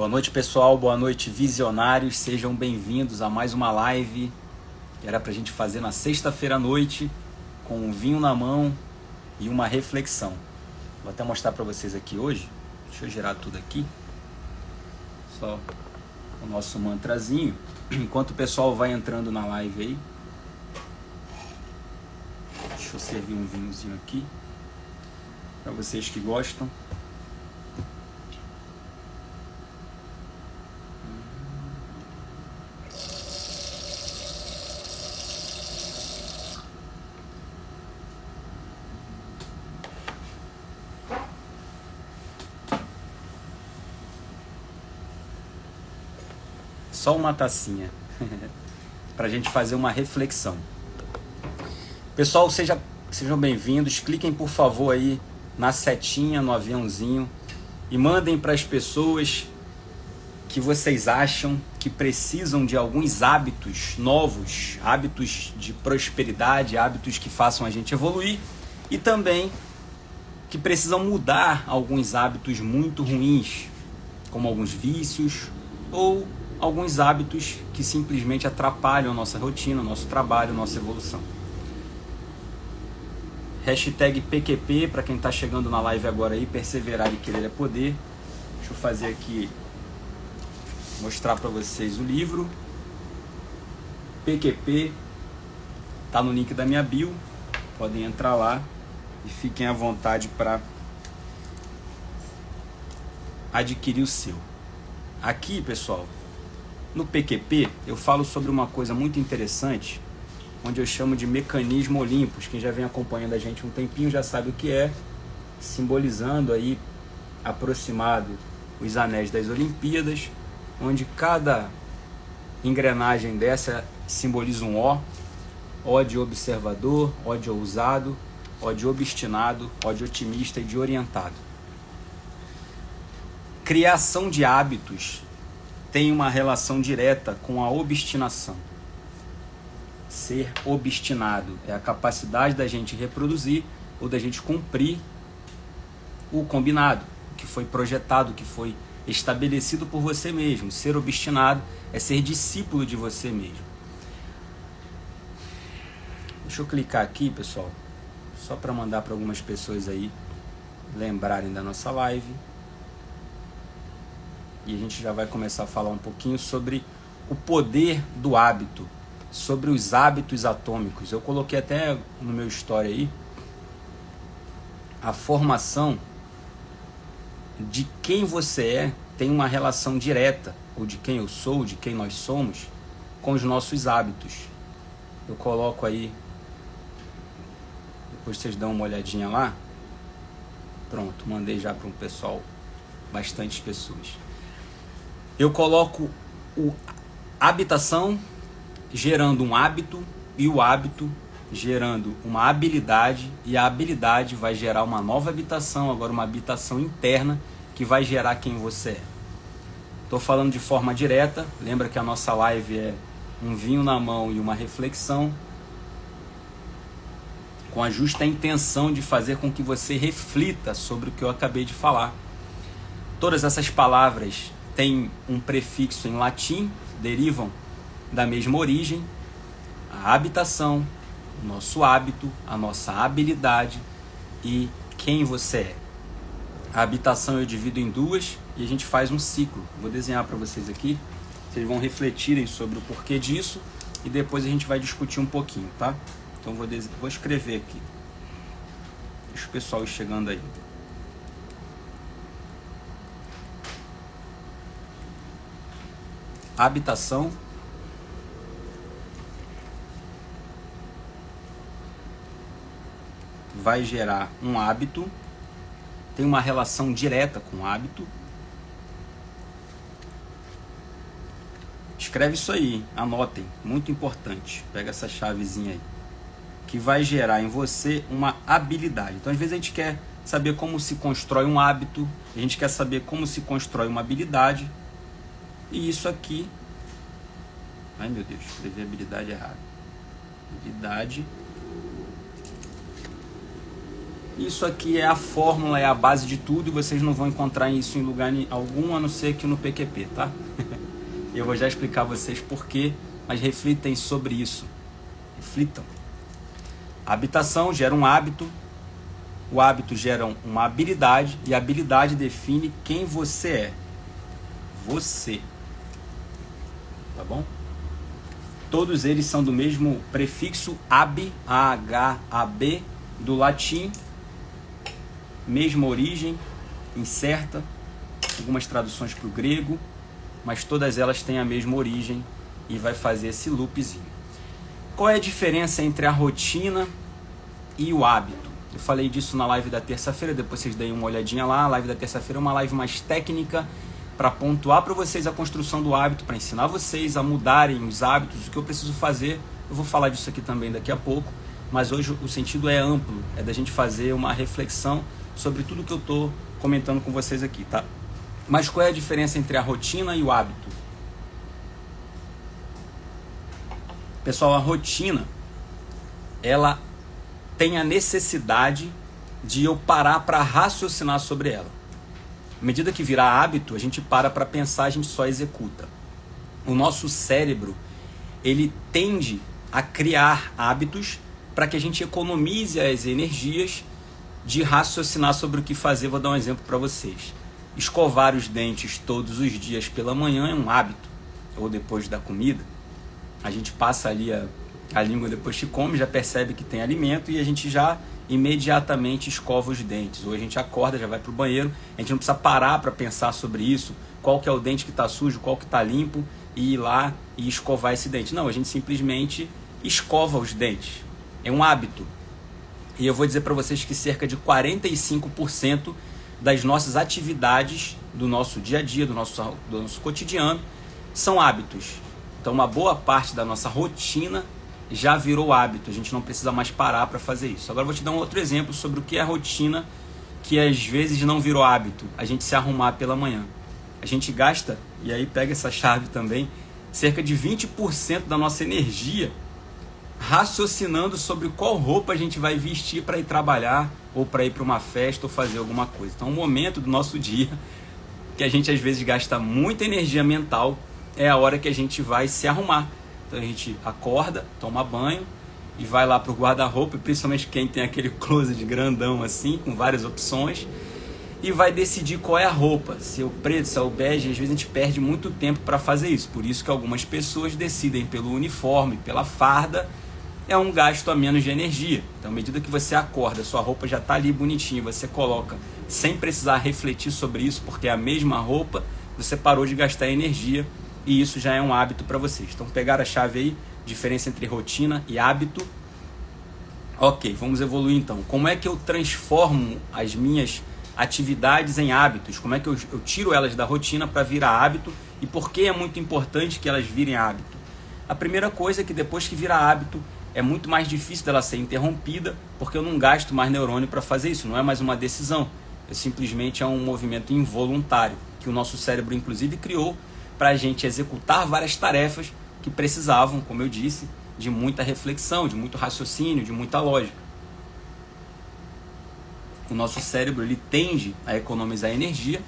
Boa noite, pessoal. Boa noite, visionários. Sejam bem-vindos a mais uma live que era pra gente fazer na sexta-feira à noite, com um vinho na mão e uma reflexão. Vou até mostrar para vocês aqui hoje. Deixa eu girar tudo aqui. Só o nosso mantrazinho. Enquanto o pessoal vai entrando na live aí. Deixa eu servir um vinhozinho aqui para vocês que gostam. Só uma tacinha para a gente fazer uma reflexão. Pessoal, sejam bem-vindos. Cliquem, por favor, aí na setinha, no aviãozinho e mandem para as pessoas que vocês acham que precisam de alguns hábitos novos, hábitos de prosperidade, hábitos que façam a gente evoluir e também que precisam mudar alguns hábitos muito ruins, como alguns vícios ou alguns hábitos que simplesmente atrapalham a nossa rotina, o nosso trabalho, a nossa evolução. Hashtag PQP, para quem está chegando na live agora aí, perseverar e querer é poder. Deixa eu fazer aqui, mostrar para vocês o livro. PQP, tá no link da minha bio, podem entrar lá e fiquem à vontade para adquirir o seu. Aqui, pessoal, no PQP, eu falo sobre uma coisa muito interessante, onde eu chamo de mecanismo Olympus. Quem já vem acompanhando a gente um tempinho já sabe o que é, simbolizando aí, aproximado, os anéis das Olimpíadas, onde cada engrenagem dessa simboliza um O de observador, O de ousado, O de obstinado, O de otimista e de orientado. Criação de hábitos tem uma relação direta com a obstinação. Ser obstinado é a capacidade da gente reproduzir ou da gente cumprir o combinado, o que foi projetado, o que foi estabelecido por você mesmo. Ser obstinado é ser discípulo de você mesmo. Deixa eu clicar aqui, pessoal, só para mandar para algumas pessoas aí lembrarem da nossa live. E a gente já vai começar a falar um pouquinho sobre o poder do hábito, sobre os hábitos atômicos. Eu coloquei até no meu story aí a formação de quem você é tem uma relação direta, ou de quem eu sou, de quem nós somos, com os nossos hábitos. Eu coloco aí, depois vocês dão uma olhadinha lá. Pronto, mandei já para um pessoal, bastantes pessoas. Eu coloco a habitação gerando um hábito e o hábito gerando uma habilidade, e a habilidade vai gerar uma nova habitação, agora uma habitação interna que vai gerar quem você é. Estou falando de forma direta, lembra que a nossa live é um vinho na mão e uma reflexão, com a justa intenção de fazer com que você reflita sobre o que eu acabei de falar. Todas essas palavras têm um prefixo em latim, derivam da mesma origem, a habitação, o nosso hábito, a nossa habilidade e quem você é. A habitação eu divido em duas e a gente faz um ciclo. Vou desenhar para vocês aqui, vocês vão refletirem sobre o porquê disso e depois a gente vai discutir um pouquinho, tá? Então vou escrever aqui. Deixa o pessoal ir chegando aí. Habitação, vai gerar um hábito, tem uma relação direta com o hábito. Escreve isso aí, anotem, muito importante. Pega essa chavezinha aí, que vai gerar em você uma habilidade. Então, às vezes a gente quer saber como se constrói um hábito, a gente quer saber como se constrói uma habilidade. E isso aqui, ai meu Deus, escrevi habilidade errada. Habilidade Isso aqui é a fórmula, é a base de tudo e vocês não vão encontrar isso em lugar algum, a não ser que no PQP, tá? Eu vou já explicar a vocês por quê, mas reflitem sobre isso. Reflitam. A habitação gera um hábito, o hábito gera uma habilidade e a habilidade define quem você é. Você. Tá bom? Todos eles são do mesmo prefixo ab, A-H-A-B, do latim, mesma origem, incerta, algumas traduções para o grego, mas todas elas têm a mesma origem e vai fazer esse loopzinho. Qual é a diferença entre a rotina e o hábito? Eu falei disso na live da terça-feira, depois vocês deem uma olhadinha lá. A live da terça-feira é uma live mais técnica para pontuar para vocês a construção do hábito, para ensinar vocês a mudarem os hábitos, o que eu preciso fazer. Eu vou falar disso aqui também daqui a pouco, mas hoje o sentido é amplo, é da gente fazer uma reflexão sobre tudo que eu estou comentando com vocês aqui, tá? Mas qual é a diferença entre a rotina e o hábito? Pessoal, a rotina, ela tem a necessidade de eu parar para raciocinar sobre ela. À medida que virar hábito, a gente para pensar, a gente só executa. O nosso cérebro, ele tende a criar hábitos para que a gente economize as energias de raciocinar sobre o que fazer. Vou dar um exemplo para vocês. Escovar os dentes todos os dias pela manhã é um hábito, ou depois da comida. A gente passa ali a língua depois que come, já percebe que tem alimento e a gente já imediatamente escova os dentes. Ou a gente acorda, já vai para o banheiro, a gente não precisa parar para pensar sobre isso, qual que é o dente que está sujo, qual que está limpo, e ir lá e escovar esse dente. Não, a gente simplesmente escova os dentes. É um hábito. E eu vou dizer para vocês que cerca de 45% das nossas atividades do nosso dia a dia, do nosso cotidiano, são hábitos. Então uma boa parte da nossa rotina já virou hábito, a gente não precisa mais parar para fazer isso. Agora eu vou te dar um outro exemplo sobre o que é a rotina que às vezes não virou hábito, a gente se arrumar pela manhã. A gente gasta, e aí pega essa chave também, cerca de 20% da nossa energia raciocinando sobre qual roupa a gente vai vestir para ir trabalhar, ou para ir para uma festa, ou fazer alguma coisa. Então o momento do nosso dia que a gente às vezes gasta muita energia mental é a hora que a gente vai se arrumar. Então a gente acorda, toma banho e vai lá pro guarda-roupa, principalmente quem tem aquele closet grandão assim, com várias opções, e vai decidir qual é a roupa, se é o preto, se é o bege. Às vezes a gente perde muito tempo para fazer isso, por isso que algumas pessoas decidem pelo uniforme, pela farda, é um gasto a menos de energia. Então à medida que você acorda, sua roupa já está ali bonitinha, você coloca sem precisar refletir sobre isso, porque é a mesma roupa, você parou de gastar energia. E isso já é um hábito para vocês. Então pegaram a chave aí, diferença entre rotina e hábito. Ok, vamos evoluir então. Como é que eu transformo as minhas atividades em hábitos? Como é que eu tiro elas da rotina para virar hábito? E por que é muito importante que elas virem hábito? A primeira coisa é que depois que vira hábito, é muito mais difícil dela ser interrompida, porque eu não gasto mais neurônio para fazer isso. Não é mais uma decisão, simplesmente é um movimento involuntário, que o nosso cérebro inclusive criou para a gente executar várias tarefas que precisavam, como eu disse, de muita reflexão, de muito raciocínio, de muita lógica. O nosso cérebro ele tende a economizar energia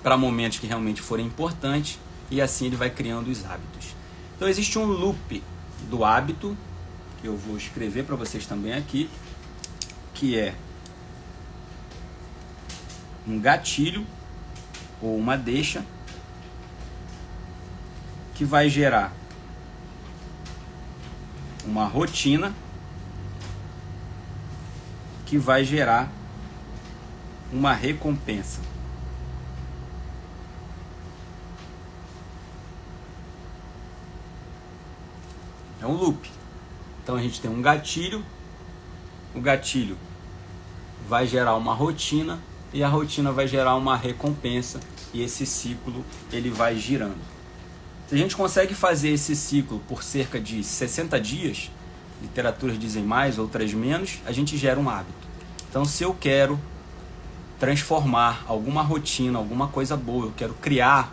para momentos que realmente forem importantes e assim ele vai criando os hábitos. Então existe um loop do hábito, que eu vou escrever para vocês também aqui, que é um gatilho ou uma deixa que vai gerar uma rotina que vai gerar uma recompensa. É um loop. Então a gente tem um gatilho, o gatilho vai gerar uma rotina e a rotina vai gerar uma recompensa e esse ciclo ele vai girando. Se a gente consegue fazer esse ciclo por cerca de 60 dias, literaturas dizem mais, outras menos, a gente gera um hábito. Então se eu quero transformar alguma rotina, alguma coisa boa, eu quero criar,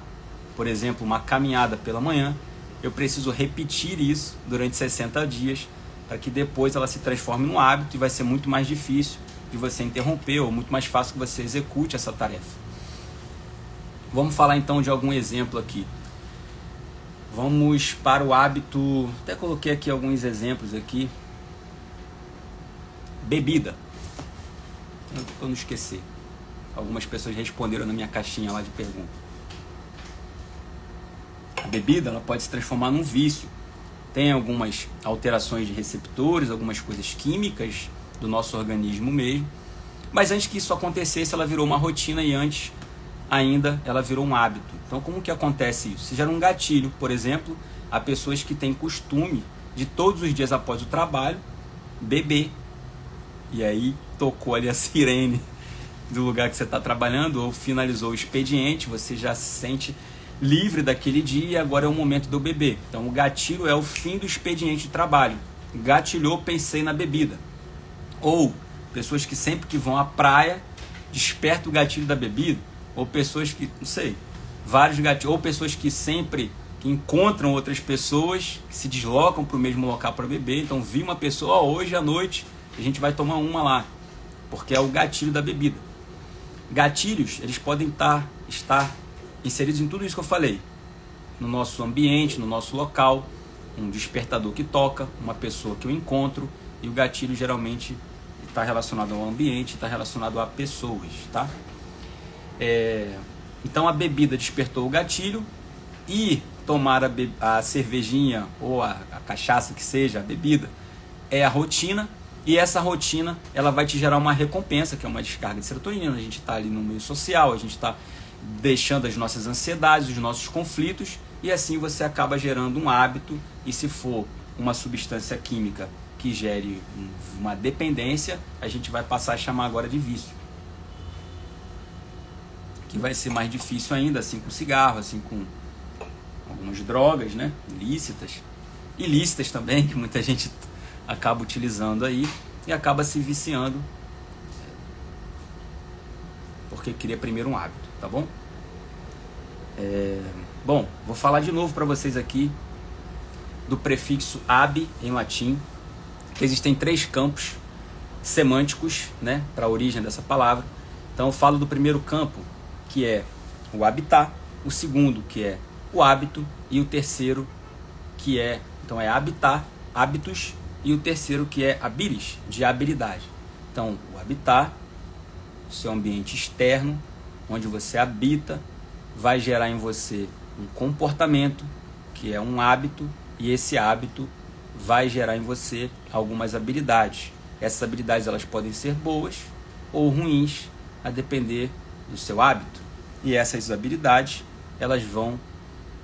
por exemplo, uma caminhada pela manhã, eu preciso repetir isso durante 60 dias para que depois ela se transforme num hábito e vai ser muito mais difícil de você interromper, ou muito mais fácil que você execute essa tarefa. Vamos falar então de algum exemplo aqui. Vamos para o hábito, até coloquei aqui alguns exemplos aqui. Bebida. Para não esquecer. Algumas pessoas responderam na minha caixinha lá de pergunta. A bebida, ela pode se transformar num vício. Tem algumas alterações de receptores, algumas coisas químicas do nosso organismo mesmo. Mas antes que isso acontecesse, ela virou uma rotina e antes ainda ela virou um hábito. Então como que acontece isso? Se gera um gatilho, por exemplo, há pessoas que têm costume de todos os dias após o trabalho beber. E aí tocou ali a sirene do lugar que você está trabalhando ou finalizou o expediente, você já se sente livre daquele dia e agora é o momento do beber. Então o gatilho é o fim do expediente de trabalho. Gatilhou, pensei na bebida. Ou pessoas que sempre que vão à praia despertam o gatilho da bebida. Ou pessoas que, não sei, vários gatilhos. Ou pessoas que sempre que encontram outras pessoas, que se deslocam para o mesmo local para beber. Então vi uma pessoa, hoje à noite a gente vai tomar uma lá. Porque é o gatilho da bebida. Gatilhos, eles podem estar inseridos em tudo isso que eu falei. No nosso ambiente, no nosso local. Um despertador que toca, uma pessoa que eu encontro. E o gatilho geralmente está relacionado ao ambiente, está relacionado a pessoas, tá? Então a bebida despertou o gatilho e tomar a cervejinha ou a cachaça que seja, a bebida, é a rotina. E essa rotina, ela vai te gerar uma recompensa, que é uma descarga de serotonina. A gente está ali no meio social, a gente está deixando as nossas ansiedades, os nossos conflitos, e assim você acaba gerando um hábito. E se for uma substância química que gere uma dependência, a gente vai passar a chamar agora de vício. Que vai ser mais difícil ainda, assim com cigarro, assim com algumas drogas, né, ilícitas também, que muita gente acaba utilizando aí e acaba se viciando porque cria primeiro um hábito, tá bom? Bom, vou falar de novo para vocês aqui do prefixo ab em latim, que existem 3 campos semânticos, né, para a origem dessa palavra. Então eu falo do primeiro campo, que é o habitar, o segundo, que é o hábito, e o terceiro, que é, então é habitar, hábitos, e o terceiro, que é habilis, de habilidade. Então, o habitar, o seu ambiente externo, onde você habita, vai gerar em você um comportamento, que é um hábito, e esse hábito vai gerar em você algumas habilidades. Essas habilidades, elas podem ser boas ou ruins, a depender do seu hábito. E essas habilidades, elas vão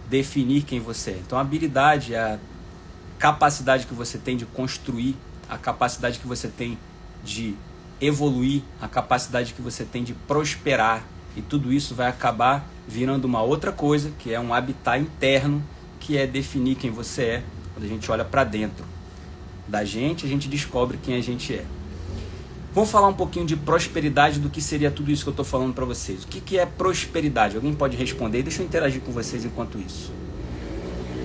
definir quem você é. Então a habilidade é a capacidade que você tem de construir, a capacidade que você tem de evoluir, a capacidade que você tem de prosperar. E tudo isso vai acabar virando uma outra coisa, que é um habitat interno, que é definir quem você é. Quando a gente olha para dentro da gente, a gente descobre quem a gente é. Vamos falar um pouquinho de prosperidade, do que seria tudo isso que eu estou falando para vocês. O que é prosperidade? Alguém pode responder? Deixa eu interagir com vocês enquanto isso.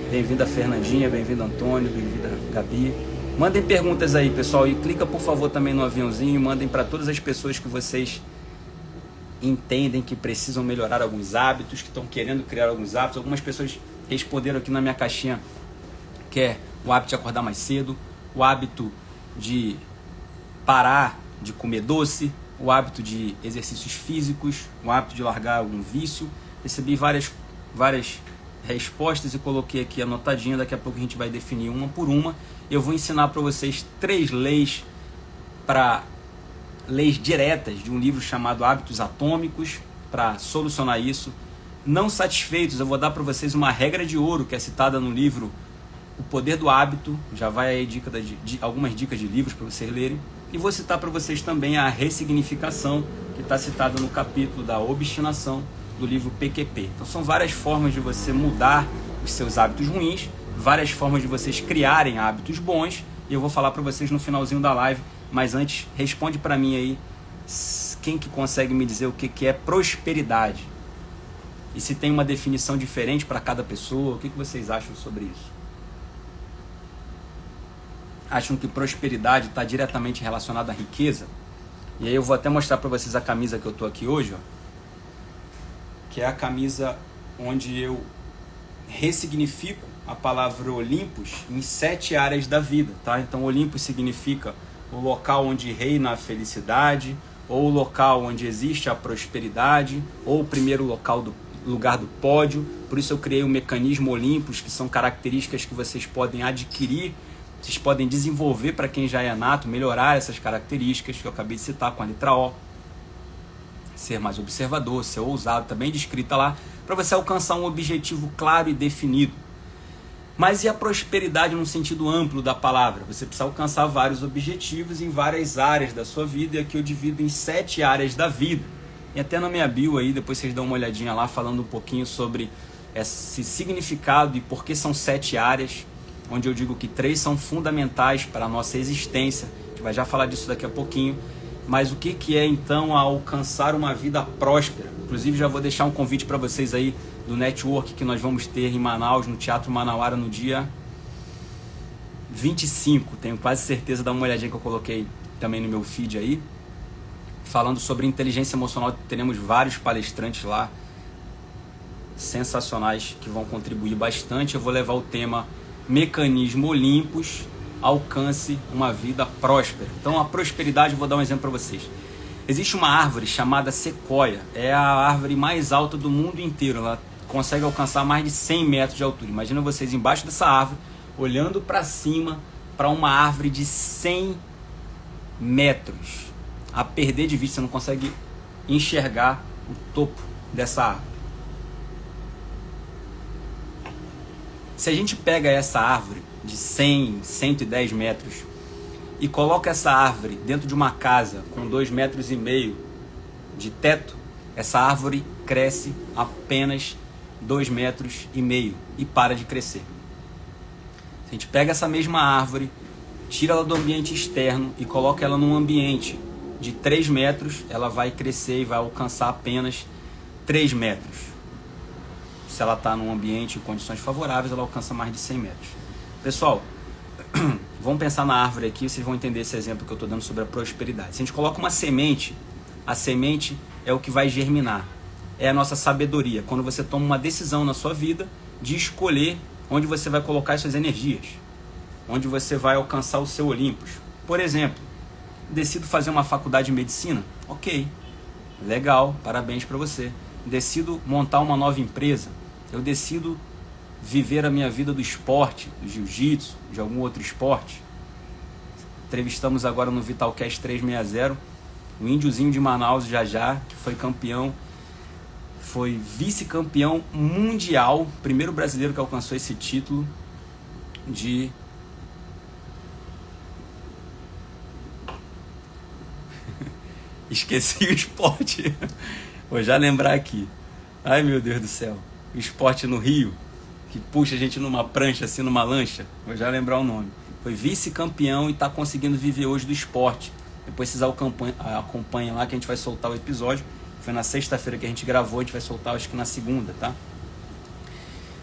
Bem-vinda Fernandinha, bem-vindo Antônio, bem-vinda Gabi. Mandem perguntas aí, pessoal, e clica por favor também no aviãozinho e mandem para todas as pessoas que vocês entendem que precisam melhorar alguns hábitos, que estão querendo criar alguns hábitos. Algumas pessoas responderam aqui na minha caixinha, que é o hábito de acordar mais cedo, o hábito de parar de comer doce, o hábito de exercícios físicos, o hábito de largar algum vício. Recebi várias respostas e coloquei aqui anotadinha. Daqui a pouco a gente vai definir uma por uma. Eu vou ensinar para vocês 3 leis diretas de um livro chamado Hábitos Atômicos para solucionar isso. Não satisfeitos, eu vou dar para vocês uma regra de ouro que é citada no livro O Poder do Hábito. Já vai aí algumas dicas de livros para vocês lerem. E vou citar para vocês também a ressignificação, que está citada no capítulo da obstinação do livro PQP. Então são várias formas de você mudar os seus hábitos ruins, várias formas de vocês criarem hábitos bons, e eu vou falar para vocês no finalzinho da live. Mas antes, responde para mim aí, quem que consegue me dizer o que é prosperidade? E se tem uma definição diferente para cada pessoa, o que vocês acham sobre isso? Acham que prosperidade está diretamente relacionada à riqueza? E aí eu vou até mostrar para vocês a camisa que eu tô aqui hoje, ó, que é a camisa onde eu ressignifico a palavra Olympus em 7 áreas da vida, tá? Então Olympus significa o local onde reina a felicidade, ou o local onde existe a prosperidade, ou o primeiro lugar do pódio. Por isso eu criei o mecanismo Olympus, que são características que vocês podem adquirir, vocês podem desenvolver para quem já é nato, melhorar essas características que eu acabei de citar com a letra O. Ser mais observador, ser ousado, tá bem descrita lá, para você alcançar um objetivo claro e definido. Mas e a prosperidade no sentido amplo da palavra? Você precisa alcançar vários objetivos em várias áreas da sua vida, e aqui eu divido em 7 áreas da vida. E até na minha bio aí, depois vocês dão uma olhadinha lá, falando um pouquinho sobre esse significado e por que são 7 áreas, onde eu digo que 3 são fundamentais para a nossa existência. A gente vai já falar disso daqui a pouquinho. Mas o que é então alcançar uma vida próspera? Inclusive já vou deixar um convite para vocês aí do network que nós vamos ter em Manaus, no Teatro Manauara, no dia 25. Tenho quase certeza, dá uma olhadinha que eu coloquei também no meu feed aí. Falando sobre inteligência emocional, teremos vários palestrantes lá, sensacionais, que vão contribuir bastante. Eu vou levar o tema Mecanismo Olympus, alcance uma vida próspera. Então a prosperidade, vou dar um exemplo para vocês. Existe uma árvore chamada sequoia, é a árvore mais alta do mundo inteiro, ela consegue alcançar mais de 100 metros de altura. Imagina vocês embaixo dessa árvore, olhando para cima, para uma árvore de 100 metros. A perder de vista, você não consegue enxergar o topo dessa árvore. Se a gente pega essa árvore de 100, 110 metros e coloca essa árvore dentro de uma casa com 2,5 metros de teto, essa árvore cresce apenas 2,5 metros e para de crescer. Se a gente pega essa mesma árvore, tira ela do ambiente externo e coloca ela num ambiente de 3 metros, ela vai crescer e vai alcançar apenas 3 metros. Se ela está num ambiente em condições favoráveis, ela alcança mais de 100 metros. Pessoal, vamos pensar na árvore aqui, vocês vão entender esse exemplo que eu estou dando sobre a prosperidade. Se a gente coloca uma semente, a semente é o que vai germinar. É a nossa sabedoria. Quando você toma uma decisão na sua vida de escolher onde você vai colocar as suas energias, onde você vai alcançar o seu Olympus. Por exemplo, decido fazer uma faculdade de medicina? Ok, legal, parabéns para você. Decido montar uma nova empresa? Eu decido viver a minha vida do esporte, do jiu-jitsu, de algum outro esporte. Entrevistamos agora no Vitalcast 360 o índiozinho de Manaus, já, que foi campeão, foi vice-campeão mundial, primeiro brasileiro que alcançou esse título de... Esqueci o esporte. Vou já lembrar aqui. Ai, meu Deus do céu. O esporte no Rio, que puxa a gente numa prancha, assim, numa lancha. Vou já lembrar o nome. Foi vice-campeão e está conseguindo viver hoje do esporte. Depois vocês acompanhem lá que a gente vai soltar o episódio. Foi na sexta-feira que a gente gravou, a gente vai soltar acho que na segunda, tá?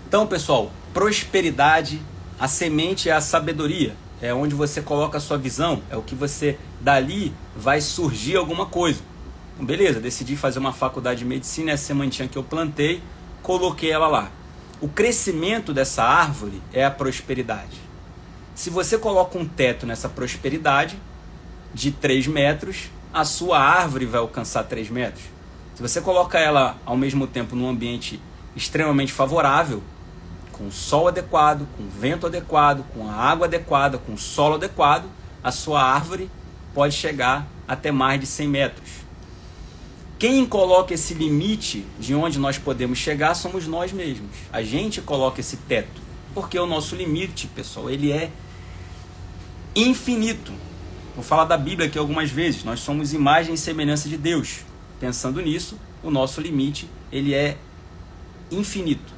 Então, pessoal, prosperidade, a semente é a sabedoria. É onde você coloca a sua visão, é o que você, dali, vai surgir alguma coisa. Então, beleza, decidi fazer uma faculdade de medicina, essa sementinha que eu plantei, coloquei ela lá. O crescimento dessa árvore é a prosperidade. Se você coloca um teto nessa prosperidade de 3 metros, a sua árvore vai alcançar 3 metros. Se você coloca ela ao mesmo tempo num ambiente extremamente favorável, com o sol adequado, com o vento adequado, com a água adequada, com o solo adequado, a sua árvore pode chegar até mais de 100 metros. Quem coloca esse limite de onde nós podemos chegar somos nós mesmos. A gente coloca esse teto, porque o nosso limite, pessoal, ele é infinito. Vou falar da Bíblia aqui algumas vezes. Nós somos imagem e semelhança de Deus. Pensando nisso, o nosso limite, ele é infinito.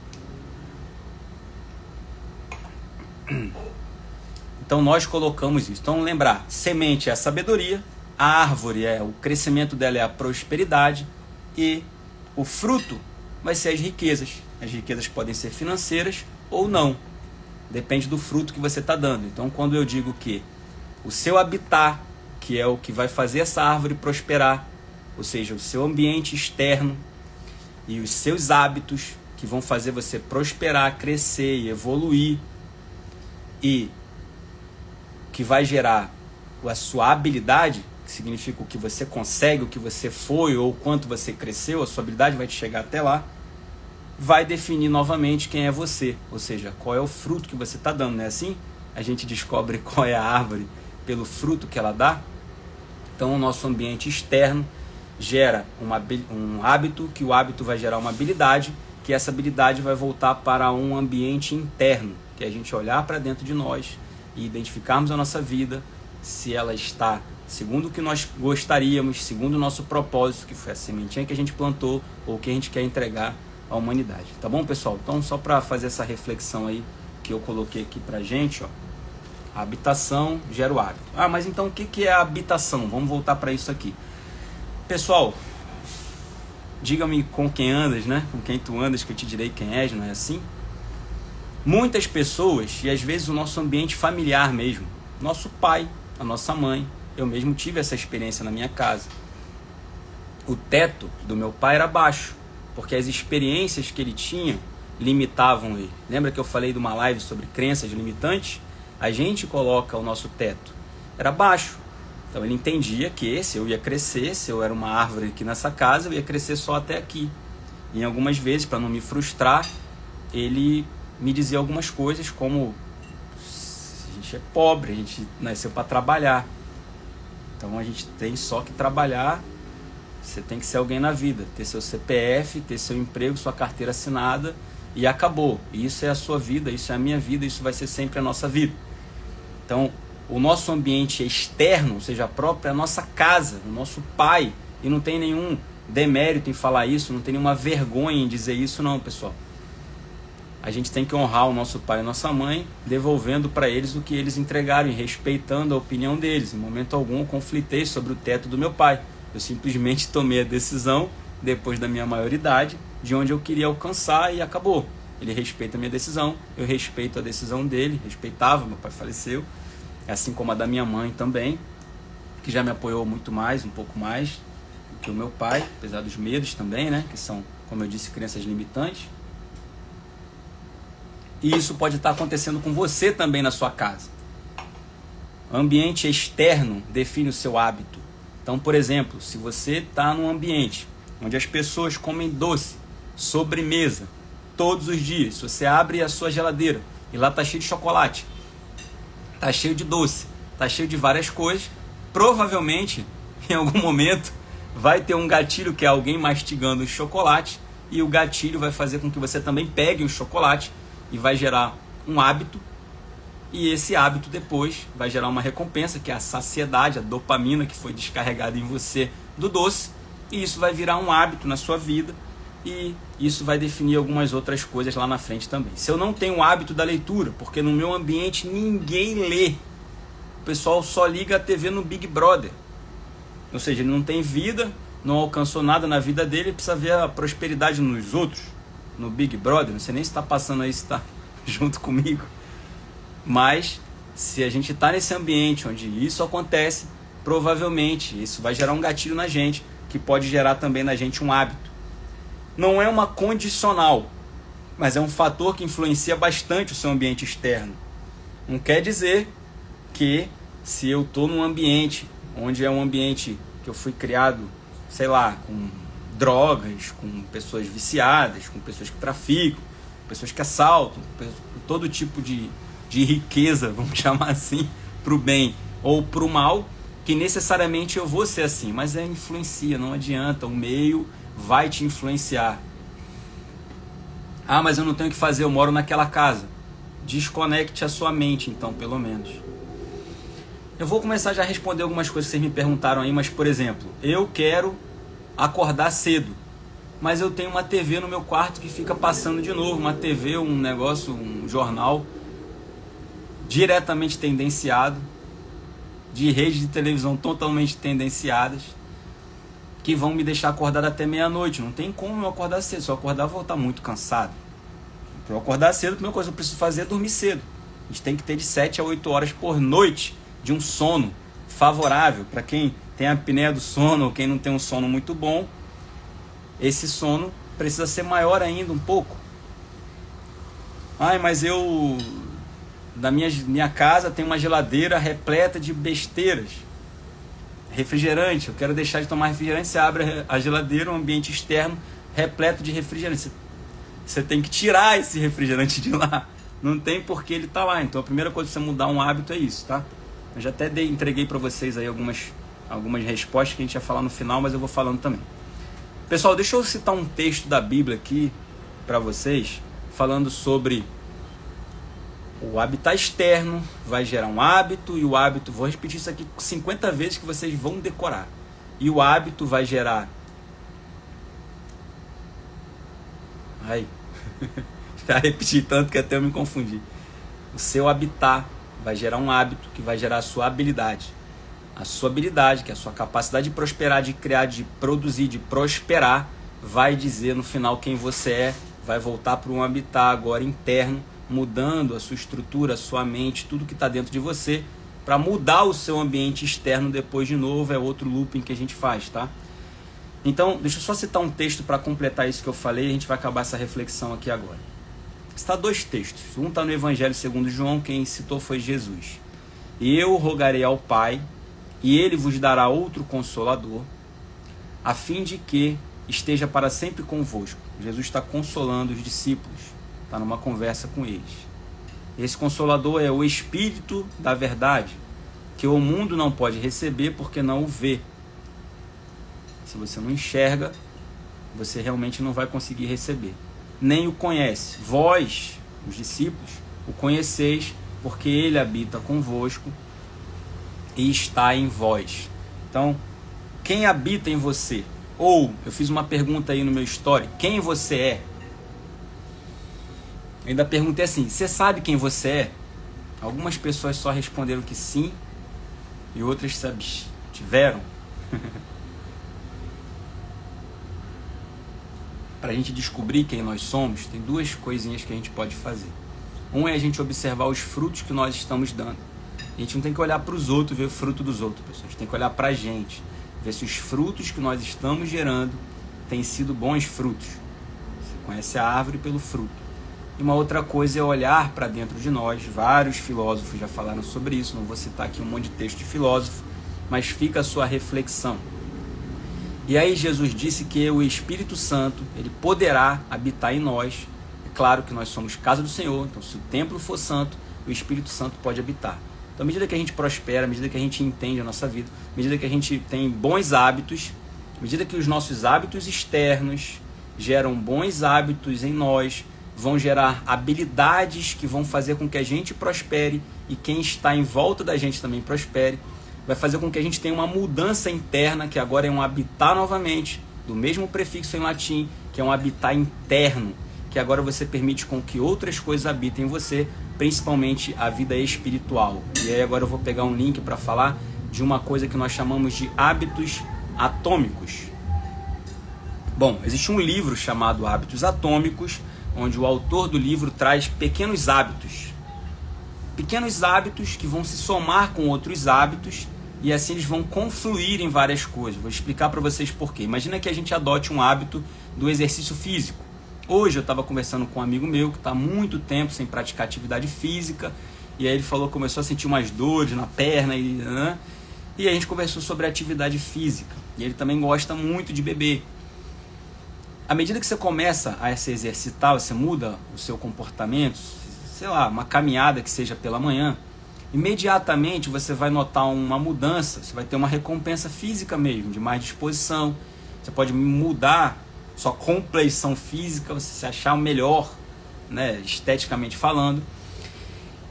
Então nós colocamos isso. Então lembrar, semente é a sabedoria, a árvore é o crescimento dela, é a prosperidade, e o fruto vai ser as riquezas. As riquezas podem ser financeiras ou não. Depende do fruto que você está dando. Então quando eu digo que o seu habitat que é o que vai fazer essa árvore prosperar, ou seja, o seu ambiente externo e os seus hábitos que vão fazer você prosperar, crescer e evoluir, e que vai gerar a sua habilidade, que significa o que você consegue, o que você foi ou o quanto você cresceu, a sua habilidade vai te chegar até lá, vai definir novamente quem é você, ou seja, qual é o fruto que você está dando, não é assim? A gente descobre qual é a árvore pelo fruto que ela dá. Então o nosso ambiente externo gera um hábito, que o hábito vai gerar uma habilidade, que essa habilidade vai voltar para um ambiente interno, que é a gente olhar para dentro de nós e identificarmos a nossa vida, se ela está segundo o que nós gostaríamos, segundo o nosso propósito, que foi a sementinha que a gente plantou, ou o que a gente quer entregar à humanidade. Tá bom, pessoal? Então, só para fazer essa reflexão aí que eu coloquei aqui pra gente, ó. A habitação gera o hábito. Ah, mas então o que é a habitação? Vamos voltar para isso aqui. Pessoal, diga-me com quem andas, né? Com quem tu andas, que eu te direi quem és, não é assim? Muitas pessoas, e às vezes o nosso ambiente familiar mesmo, nosso pai, a nossa mãe, eu mesmo tive essa experiência na minha casa. O teto do meu pai era baixo, porque as experiências que ele tinha limitavam ele. Lembra que eu falei de uma live sobre crenças limitantes? A gente coloca o nosso teto. Era baixo. Então ele entendia que se eu ia crescer, se eu era uma árvore aqui nessa casa, eu ia crescer só até aqui. E algumas vezes, para não me frustrar, ele me dizia algumas coisas como: a gente é pobre, a gente nasceu para trabalhar. Então a gente tem só que trabalhar, você tem que ser alguém na vida, ter seu CPF, ter seu emprego, sua carteira assinada e acabou. E isso é a sua vida, isso é a minha vida, isso vai ser sempre a nossa vida. Então o nosso ambiente externo, ou seja, a própria nossa casa, o nosso pai, e não tem nenhum demérito em falar isso, não tem nenhuma vergonha em dizer isso não, pessoal. A gente tem que honrar o nosso pai e a nossa mãe, devolvendo para eles o que eles entregaram e respeitando a opinião deles. Em momento algum eu conflitei sobre o teto do meu pai. Eu simplesmente tomei a decisão, depois da minha maioridade, de onde eu queria alcançar e acabou. Ele respeita a minha decisão, eu respeito a decisão dele, respeitava, meu pai faleceu, assim como a da minha mãe também, que já me apoiou muito mais, um pouco mais do que o meu pai, apesar dos medos também, né, que são, como eu disse, crenças limitantes. E isso pode estar acontecendo com você também na sua casa. O ambiente externo define o seu hábito. Então, por exemplo, se você está num ambiente onde as pessoas comem doce, sobremesa, todos os dias, se você abre a sua geladeira e lá está cheio de chocolate, está cheio de doce, está cheio de várias coisas, provavelmente, em algum momento, vai ter um gatilho que é alguém mastigando o chocolate, e o gatilho vai fazer com que você também pegue o chocolate e vai gerar um hábito, e esse hábito depois vai gerar uma recompensa, que é a saciedade, a dopamina que foi descarregada em você do doce, e isso vai virar um hábito na sua vida, e isso vai definir algumas outras coisas lá na frente também. Se eu não tenho o hábito da leitura, porque no meu ambiente ninguém lê, o pessoal só liga a TV no Big Brother, ou seja, ele não tem vida, não alcançou nada na vida dele, ele precisa ver a prosperidade nos outros, no Big Brother. Não sei nem se está passando aí, se está junto comigo, mas se a gente está nesse ambiente onde isso acontece, provavelmente isso vai gerar um gatilho na gente, que pode gerar também na gente um hábito. Não é uma condicional, mas é um fator que influencia bastante o seu ambiente externo. Não quer dizer que se eu estou num ambiente onde é um ambiente que eu fui criado, sei lá, com drogas, com pessoas viciadas, com pessoas que traficam, pessoas que assaltam, com todo tipo de riqueza, vamos chamar assim, para o bem ou para o mal, que necessariamente eu vou ser assim, mas influencia, não adianta, o meio vai te influenciar. Ah, mas eu não tenho o que fazer, eu moro naquela casa. Desconecte a sua mente, então, pelo menos. Eu vou começar já a responder algumas coisas que vocês me perguntaram aí, mas, por exemplo, eu quero acordar cedo, mas eu tenho uma TV no meu quarto que fica passando de novo, uma TV, um negócio, um jornal diretamente tendenciado, de redes de televisão totalmente tendenciadas, que vão me deixar acordado até meia-noite. Não tem como eu acordar cedo, se eu acordar eu vou estar muito cansado. Para eu acordar cedo, a primeira coisa que eu preciso fazer é dormir cedo. A gente tem que ter de 7 a 8 horas por noite de um sono favorável. Para quem tem a apneia do sono ou quem não tem um sono muito bom, esse sono precisa ser maior ainda um pouco. Mas eu, na minha casa, tem uma geladeira repleta de besteiras. Refrigerante, eu quero deixar de tomar refrigerante, você abre a geladeira, um ambiente externo repleto de refrigerante. Você tem que tirar esse refrigerante de lá. Não tem por que ele tá lá. Então a primeira coisa que você mudar um hábito é isso, tá? Eu já até entreguei para vocês aí algumas respostas que a gente ia falar no final, mas eu vou falando também. Pessoal, deixa eu citar um texto da Bíblia aqui para vocês, falando sobre o habitar externo vai gerar um hábito, e o hábito, vou repetir isso aqui 50 vezes que vocês vão decorar. E o hábito vai gerar... já repeti tanto que até eu me confundi. O seu habitar vai gerar um hábito que vai gerar a sua habilidade. A sua habilidade, que é a sua capacidade de prosperar, de criar, de produzir, de prosperar, vai dizer no final quem você é, vai voltar para um habitar agora interno, mudando a sua estrutura, a sua mente, tudo que está dentro de você, para mudar o seu ambiente externo depois de novo. É outro looping que a gente faz, tá? Então, deixa eu só citar um texto para completar isso que eu falei, e a gente vai acabar essa reflexão aqui agora. Está 2 textos. Um está no Evangelho segundo João, quem citou foi Jesus. E eu rogarei ao Pai, e Ele vos dará outro Consolador, a fim de que esteja para sempre convosco. Jesus está consolando os discípulos, está numa conversa com eles. Esse Consolador é o Espírito da verdade, que o mundo não pode receber porque não o vê. Se você não enxerga, você realmente não vai conseguir receber. Nem o conhece. Vós, os discípulos, o conheceis, porque ele habita convosco e está em vós. Então, quem habita em você? Ou, eu fiz uma pergunta aí no meu story, quem você é? Eu ainda perguntei assim, você sabe quem você é? Algumas pessoas só responderam que sim, e outras se abstiveram. Para a gente descobrir quem nós somos, tem 2 coisinhas que a gente pode fazer. Um é a gente observar os frutos que nós estamos dando. A gente não tem que olhar para os outros, ver o fruto dos outros, pessoal. A gente tem que olhar para a gente, ver se os frutos que nós estamos gerando têm sido bons frutos. Você conhece a árvore pelo fruto. E uma outra coisa é olhar para dentro de nós. Vários filósofos já falaram sobre isso, não vou citar aqui um monte de texto de filósofo, mas fica a sua reflexão. E aí Jesus disse que o Espírito Santo, ele poderá habitar em nós. É claro que nós somos casa do Senhor, então se o templo for santo, o Espírito Santo pode habitar. Então, à medida que a gente prospera, à medida que a gente entende a nossa vida, à medida que a gente tem bons hábitos, à medida que os nossos hábitos externos geram bons hábitos em nós, vão gerar habilidades que vão fazer com que a gente prospere e quem está em volta da gente também prospere, vai fazer com que a gente tenha uma mudança interna, que agora é um habitar novamente, do mesmo prefixo em latim, que é um habitar interno, que agora você permite com que outras coisas habitem em você, principalmente a vida espiritual. E aí agora eu vou pegar um link para falar de uma coisa que nós chamamos de hábitos atômicos. Bom, existe um livro chamado Hábitos Atômicos, onde o autor do livro traz pequenos hábitos que vão se somar com outros hábitos e assim eles vão confluir em várias coisas. Vou explicar para vocês por quê. Imagina que a gente adote um hábito do exercício físico. Hoje eu estava conversando com um amigo meu que está há muito tempo sem praticar atividade física e aí ele falou que começou a sentir umas dores na perna e a gente conversou sobre atividade física. E ele também gosta muito de beber. À medida que você começa a se exercitar, você muda o seu comportamento, sei lá, uma caminhada que seja pela manhã, imediatamente você vai notar uma mudança, você vai ter uma recompensa física mesmo, de mais disposição, você pode mudar sua compleição física, você se achar melhor, né, esteticamente falando.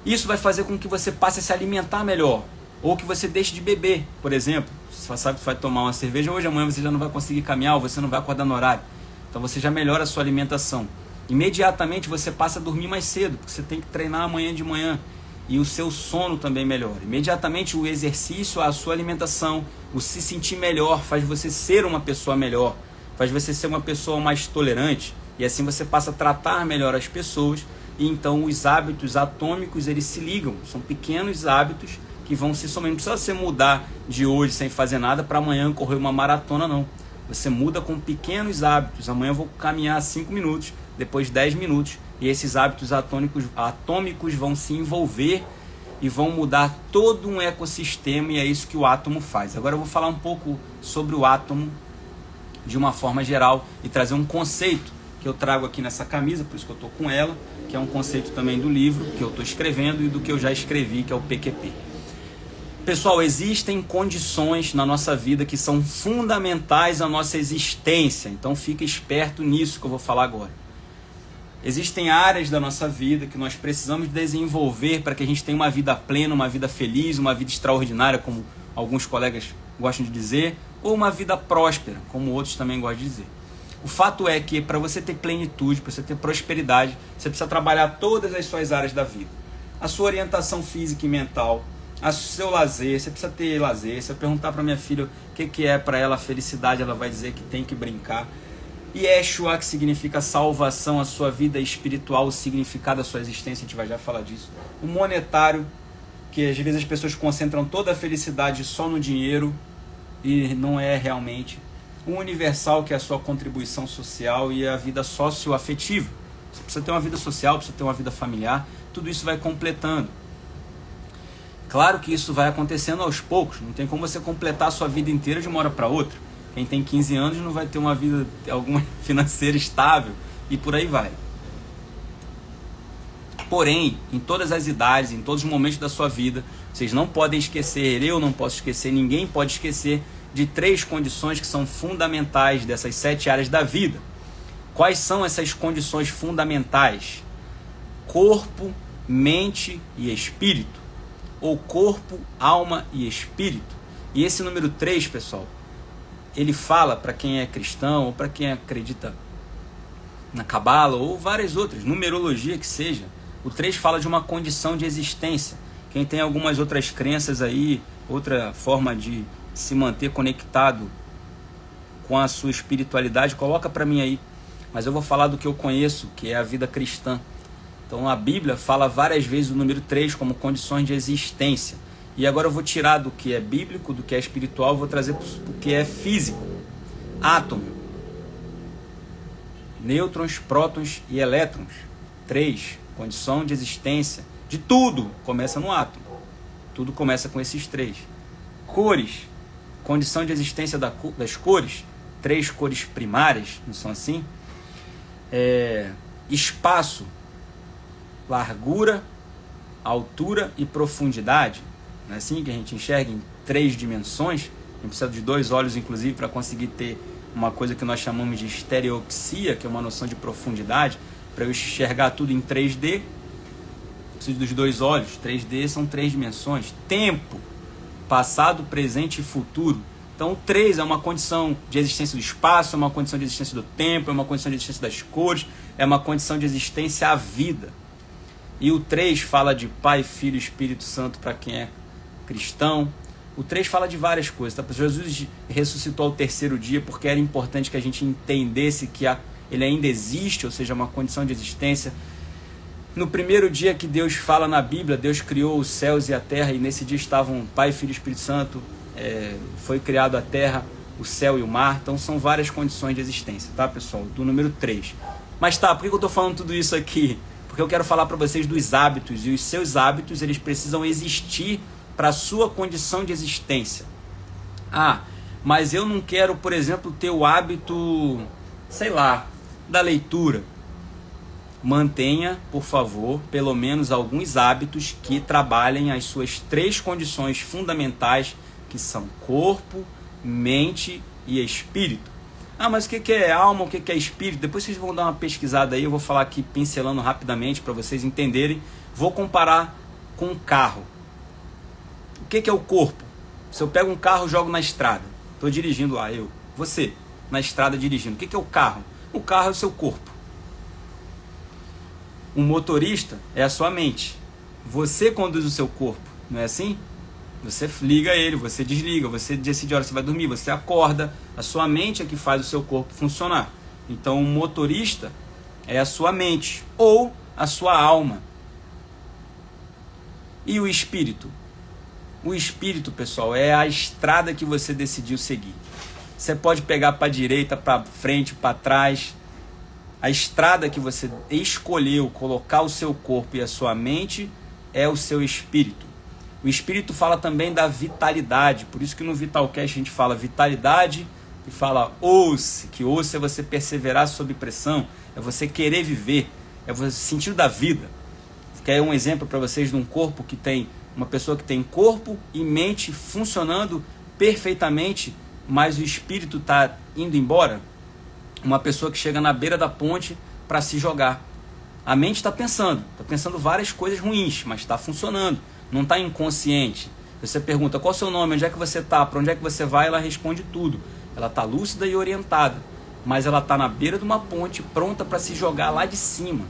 Isso vai fazer com que você passe a se alimentar melhor, ou que você deixe de beber, por exemplo. Você sabe que vai tomar uma cerveja hoje, amanhã você já não vai conseguir caminhar, ou você não vai acordar no horário. Então você já melhora a sua alimentação. Imediatamente você passa a dormir mais cedo, porque você tem que treinar amanhã de manhã. E o seu sono também melhora. Imediatamente o exercício, a sua alimentação, o se sentir melhor, faz você ser uma pessoa melhor. Faz você ser uma pessoa mais tolerante. E assim você passa a tratar melhor as pessoas. E então os hábitos atômicos, eles se ligam. São pequenos hábitos que vão se somando. Não precisa você mudar de hoje sem fazer nada para amanhã correr uma maratona, não. Você muda com pequenos hábitos. Amanhã eu vou caminhar 5 minutos, depois 10 minutos, e esses hábitos atômicos vão se envolver e vão mudar todo um ecossistema, e é isso que o átomo faz. Agora eu vou falar um pouco sobre o átomo de uma forma geral e trazer um conceito que eu trago aqui nessa camisa, por isso que eu estou com ela, que é um conceito também do livro que eu estou escrevendo e do que eu já escrevi, que é o PQP. Pessoal, existem condições na nossa vida que são fundamentais à nossa existência, então fica esperto nisso que eu vou falar agora. Existem áreas da nossa vida que nós precisamos desenvolver para que a gente tenha uma vida plena, uma vida feliz, uma vida extraordinária, como alguns colegas gostam de dizer, ou uma vida próspera, como outros também gostam de dizer. O fato é que para você ter plenitude, para você ter prosperidade, você precisa trabalhar todas as suas áreas da vida. A sua orientação física e mental, o seu lazer, você precisa ter lazer. Se eu perguntar para minha filha o que é para ela a felicidade, ela vai dizer que tem que brincar. Yeshua, que significa salvação, a sua vida espiritual, o significado da sua existência, a gente vai já falar disso. O monetário, que às vezes as pessoas concentram toda a felicidade só no dinheiro e não é realmente. O universal, que é a sua contribuição social, e a vida socioafetiva. Você precisa ter uma vida social, precisa ter uma vida familiar, tudo isso vai completando. Claro que isso vai acontecendo aos poucos, não tem como você completar a sua vida inteira de uma hora para outra. Quem tem 15 anos não vai ter uma vida alguma financeira estável e por aí vai. Porém, em todas as idades, em todos os momentos da sua vida, vocês não podem esquecer, eu não posso esquecer, ninguém pode esquecer de 3 condições que são fundamentais dessas 7 áreas da vida. Quais são essas condições fundamentais? Corpo, mente e espírito. Ou corpo, alma e espírito. E esse número 3, pessoal, ele fala para quem é cristão ou para quem acredita na cabala ou várias outras, numerologia que seja. O 3 fala de uma condição de existência. Quem tem algumas outras crenças aí, outra forma de se manter conectado com a sua espiritualidade, coloca para mim aí. Mas eu vou falar do que eu conheço, que é a vida cristã. Então a Bíblia fala várias vezes o número 3 como condições de existência. E agora eu vou tirar do que é bíblico, do que é espiritual, vou trazer para o que é físico. Átomo. Nêutrons, prótons e elétrons. 3. Condição de existência. De tudo começa no átomo. Tudo começa com esses 3. Cores. Condição de existência das cores. 3 cores primárias, não são assim? Espaço. Largura, altura e profundidade. Não é assim que a gente enxerga em 3 dimensões? A gente precisa de 2 olhos, inclusive, para conseguir ter uma coisa que nós chamamos de estereopsia, que é uma noção de profundidade. Para eu enxergar tudo em 3D, preciso dos 2 olhos. 3D são 3 dimensões. Tempo, passado, presente e futuro. Então, o 3 é uma condição de existência do espaço, é uma condição de existência do tempo, é uma condição de existência das cores, é uma condição de existência à vida. E o 3 fala de Pai, Filho e Espírito Santo para quem é cristão. O 3 fala de várias coisas. Tá? Jesus ressuscitou ao 3º dia porque era importante que a gente entendesse que ele ainda existe, ou seja, uma condição de existência. No primeiro dia que Deus fala na Bíblia, Deus criou os céus e a terra, e nesse dia estavam Pai, Filho e Espírito Santo. Foi criado a terra, o céu e o mar. Então são várias condições de existência, tá, pessoal? Do número 3. Mas tá, por que eu estou falando tudo isso aqui? Porque eu quero falar para vocês dos hábitos, e os seus hábitos, eles precisam existir para a sua condição de existência. Mas eu não quero, por exemplo, ter o hábito, sei lá, da leitura. Mantenha, por favor, pelo menos alguns hábitos que trabalhem as suas 3 condições fundamentais, que são corpo, mente e espírito. Mas o que é alma, o que é espírito? Depois vocês vão dar uma pesquisada aí, eu vou falar aqui pincelando rapidamente para vocês entenderem. Vou comparar com um carro. O que é o corpo? Se eu pego um carro e jogo na estrada, estou dirigindo lá, você, na estrada dirigindo. O que é o carro? O carro é o seu corpo. Um motorista é a sua mente. Você conduz o seu corpo, não é assim? Você liga ele, você desliga, você decide a hora que você vai dormir, você acorda. A sua mente é que faz o seu corpo funcionar. Então o motorista é a sua mente ou a sua alma. E o espírito? O espírito, pessoal, é a estrada que você decidiu seguir. Você pode pegar para a direita, para frente, para trás. A estrada que você escolheu colocar o seu corpo e a sua mente é o seu espírito. O espírito fala também da vitalidade. Por isso que no Vitalcast a gente fala vitalidade e fala osso, que osso é você perseverar sob pressão, é você querer viver, é você sentir da vida. Quer um exemplo para vocês de um corpo que tem, uma pessoa que tem corpo e mente funcionando perfeitamente, mas o espírito está indo embora? Uma pessoa que chega na beira da ponte para se jogar. A mente está pensando várias coisas ruins, mas está funcionando, não está inconsciente. Você pergunta, qual é o seu nome, onde é que você está, para onde é que você vai, ela responde tudo. Ela está lúcida e orientada, mas ela está na beira de uma ponte, pronta para se jogar lá de cima.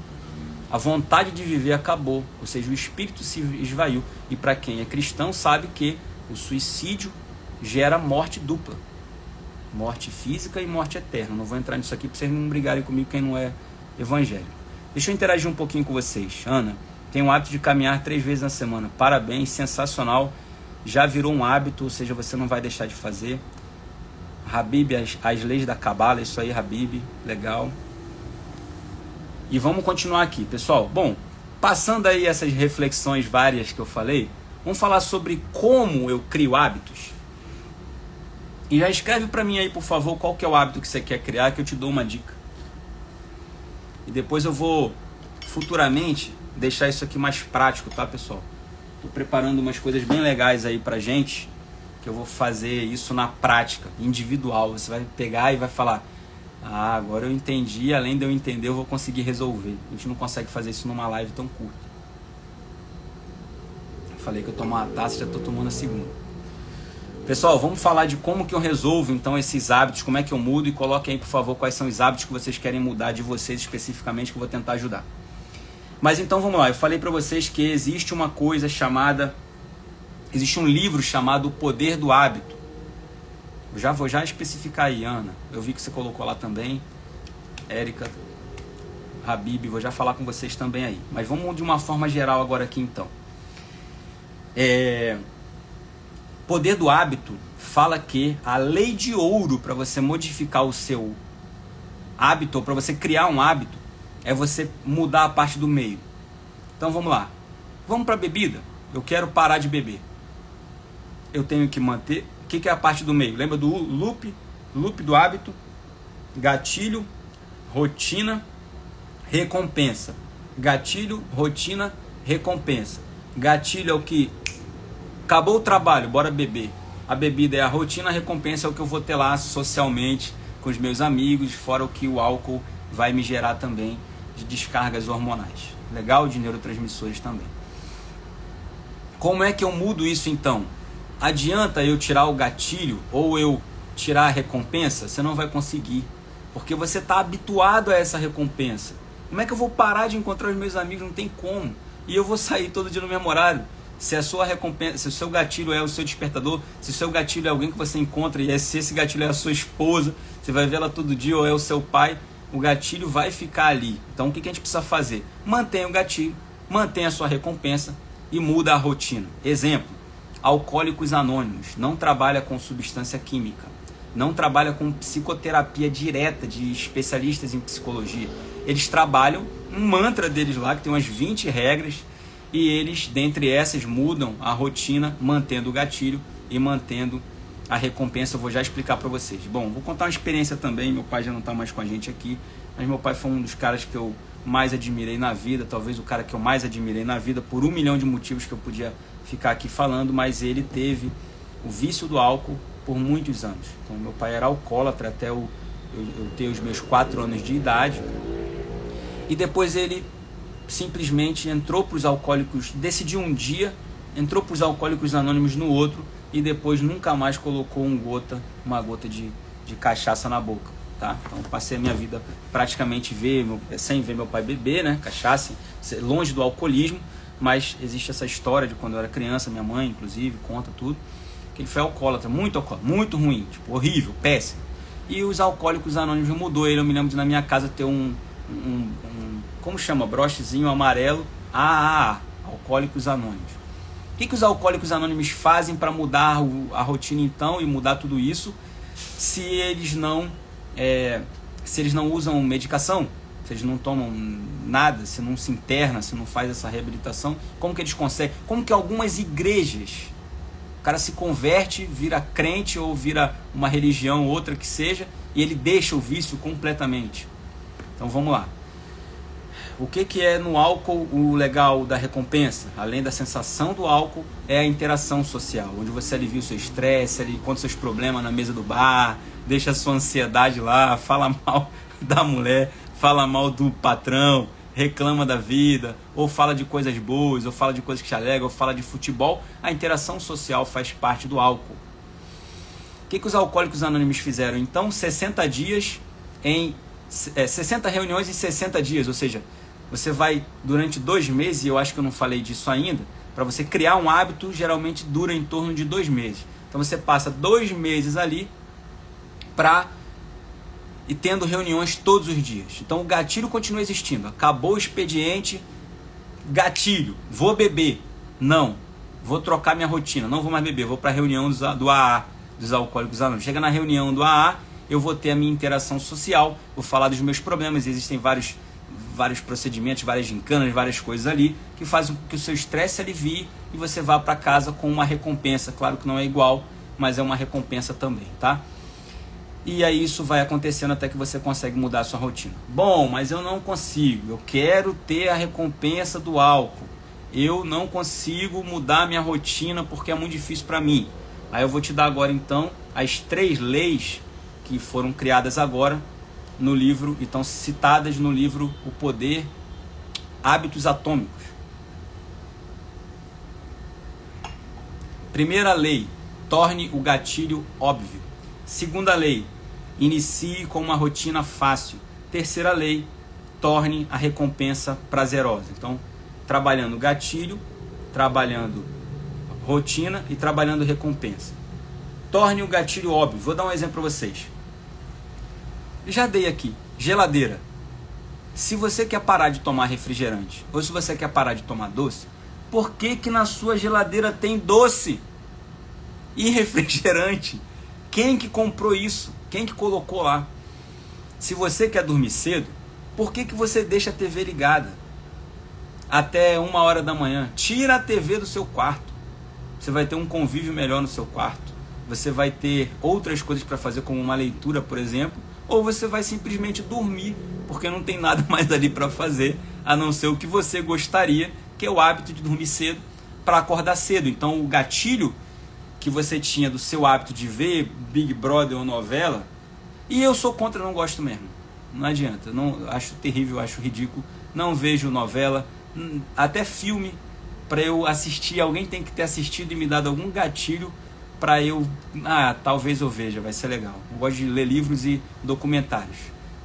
A vontade de viver acabou, ou seja, o espírito se esvaiu. E para quem é cristão sabe que o suicídio gera morte dupla. Morte física e morte eterna. Não vou entrar nisso aqui para vocês não brigarem comigo quem não é evangélico. Deixa eu interagir um pouquinho com vocês. Ana, tem o hábito de caminhar 3 vezes na semana. Parabéns, sensacional. Já virou um hábito, ou seja, você não vai deixar de fazer. Habib, as leis da Cabala, isso aí, Habib, legal. E vamos continuar aqui, pessoal. Bom, passando aí essas reflexões várias que eu falei, vamos falar sobre como eu crio hábitos. E já escreve para mim aí, por favor, qual que é o hábito que você quer criar, que eu te dou uma dica. E depois eu vou, futuramente, deixar isso aqui mais prático, tá, pessoal? Tô preparando umas coisas bem legais aí pra gente, que eu vou fazer isso na prática, individual. Você vai pegar e vai falar, ah, agora eu entendi, além de eu entender, eu vou conseguir resolver. A gente não consegue fazer isso numa live tão curta. Eu falei que eu tomo uma taça, já tô tomando a segunda. Pessoal, vamos falar de como que eu resolvo então esses hábitos, como é que eu mudo, e coloquem aí, por favor, quais são os hábitos que vocês querem mudar de vocês especificamente, que eu vou tentar ajudar. Mas então vamos lá, eu falei para vocês que existe uma coisa chamada, existe um livro chamado O Poder do Hábito. Eu vou já especificar aí, Ana, eu vi que você colocou lá também, Érica, Habib, vou já falar com vocês também aí. Mas vamos de uma forma geral agora aqui então. Poder do hábito fala que a lei de ouro para você modificar o seu hábito, ou para você criar um hábito, é você mudar a parte do meio. Então vamos lá. Vamos para a bebida. Eu quero parar de beber. Eu tenho que manter. O que é a parte do meio? Lembra do loop do hábito? Gatilho, rotina, recompensa. Gatilho, rotina, recompensa. Gatilho é o que... Acabou o trabalho, bora beber. A bebida é a rotina, a recompensa é o que eu vou ter lá socialmente com os meus amigos, fora o que o álcool vai me gerar também de descargas hormonais. Legal? De neurotransmissores também. Como é que eu mudo isso então? Adianta eu tirar o gatilho ou eu tirar a recompensa? Você não vai conseguir, porque você está habituado a essa recompensa. Como é que eu vou parar de encontrar os meus amigos? Não tem como. E eu vou sair todo dia no mesmo horário. Se a sua recompensa, se o seu gatilho é o seu despertador, se o seu gatilho é alguém que você encontra, e se esse gatilho é a sua esposa, você vai ver ela todo dia, ou é o seu pai, o gatilho vai ficar ali. Então o que a gente precisa fazer? Mantenha o gatilho, mantenha a sua recompensa e muda a rotina. Exemplo, Alcoólicos Anônimos não trabalha com substância química, não trabalha com psicoterapia direta de especialistas em psicologia. Eles trabalham um mantra deles lá, que tem umas 20 regras, e eles, dentre essas, mudam a rotina, mantendo o gatilho e mantendo a recompensa. Eu vou já explicar para vocês. Bom, vou contar uma experiência também. Meu pai já não está mais com a gente aqui, mas meu pai foi um dos caras que eu mais admirei na vida, talvez o cara que eu mais admirei na vida, por 1 milhão de motivos que eu podia ficar aqui falando, mas ele teve o vício do álcool por muitos anos. Então, meu pai era alcoólatra até eu ter os meus 4 anos de idade, e depois ele simplesmente entrou para os alcoólicos, decidiu um dia, entrou para os Alcoólicos Anônimos no outro, e depois nunca mais colocou uma gota de cachaça na boca, tá? Então passei a minha vida praticamente sem ver meu pai beber, né, cachaça, longe do alcoolismo, mas existe essa história de quando eu era criança, minha mãe inclusive conta tudo, que ele foi alcoólatra, muito ruim, tipo, horrível, péssimo. E os Alcoólicos Anônimos mudou ele. Eu me lembro de na minha casa ter como chama? Brochezinho amarelo, AAA, Alcoólicos Anônimos. que os Alcoólicos Anônimos fazem para mudar a rotina então e mudar tudo isso se eles não usam medicação, se eles não tomam nada, se não se interna, se não faz essa reabilitação? Como que eles conseguem? Como que algumas igrejas, o cara se converte, vira crente ou vira uma religião, outra que seja, e ele deixa o vício completamente? Então vamos lá. O que é no álcool o legal da recompensa? Além da sensação do álcool, é a interação social, onde você alivia o seu estresse, conta seus problemas na mesa do bar, deixa a sua ansiedade lá, fala mal da mulher, fala mal do patrão, reclama da vida, ou fala de coisas boas, ou fala de coisas que te alegram, ou fala de futebol. A interação social faz parte do álcool. O que os Alcoólicos Anônimos fizeram? Então, 60 dias 60 reuniões em 60 dias, ou seja, você vai durante 2 meses, e eu acho que eu não falei disso ainda, para você criar um hábito, geralmente dura em torno de 2 meses. Então você passa 2 meses ali e tendo reuniões todos os dias. Então o gatilho continua existindo. Acabou o expediente, gatilho, vou beber. Não, vou trocar minha rotina, não vou mais beber, vou para a reunião do AA, dos Alcoólicos Anônimos. Chega na reunião do AA, eu vou ter a minha interação social, vou falar dos meus problemas. Existem vários procedimentos, várias gincanas, várias coisas ali que fazem com que o seu estresse se alivie e você vá para casa com uma recompensa. Claro que não é igual, mas é uma recompensa também, tá? E aí isso vai acontecendo até que você consegue mudar a sua rotina. Bom, mas eu não consigo, eu quero ter a recompensa do álcool, eu não consigo mudar a minha rotina porque é muito difícil para mim. Aí eu vou te dar agora então as 3 leis que foram criadas agora no livro, e estão citadas no livro O Poder, Hábitos Atômicos. Primeira lei, torne o gatilho óbvio. Segunda lei, inicie com uma rotina fácil. Terceira lei, torne a recompensa prazerosa. Então, trabalhando gatilho, trabalhando rotina e trabalhando recompensa. Torne o gatilho óbvio. Vou dar um exemplo para vocês. Já dei aqui, geladeira. Se você quer parar de tomar refrigerante, ou se você quer parar de tomar doce, por que na sua geladeira tem doce e refrigerante? Quem que comprou isso? Quem que colocou lá? Se você quer dormir cedo, por que você deixa a TV ligada até 1h da manhã? Tira a TV do seu quarto. Você vai ter um convívio melhor no seu quarto. Você vai ter outras coisas para fazer, como uma leitura, por exemplo. Ou você vai simplesmente dormir, porque não tem nada mais ali para fazer, a não ser o que você gostaria, que é o hábito de dormir cedo para acordar cedo. Então o gatilho que você tinha do seu hábito de ver Big Brother ou novela, e eu sou contra, não gosto mesmo, não adianta, não, acho terrível, acho ridículo, não vejo novela, até filme, para eu assistir, alguém tem que ter assistido e me dado algum gatilho para eu, talvez eu veja, vai ser legal. Eu gosto de ler livros e documentários.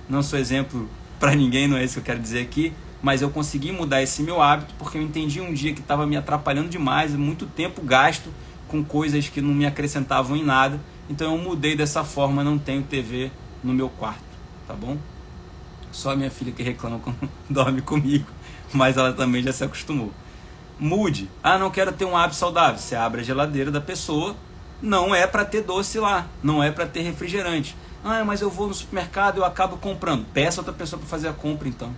Não sou exemplo para ninguém, não é isso que eu quero dizer aqui, mas eu consegui mudar esse meu hábito porque eu entendi um dia que estava me atrapalhando demais, muito tempo gasto com coisas que não me acrescentavam em nada. Então eu mudei dessa forma, não tenho TV no meu quarto, tá bom? Só a minha filha que reclama quando dorme comigo, mas ela também já se acostumou. Mude. Não quero ter um hábito saudável. Você abre a geladeira da pessoa, não é para ter doce lá, não é para ter refrigerante. Mas eu vou no supermercado e eu acabo comprando. Peça outra pessoa para fazer a compra então.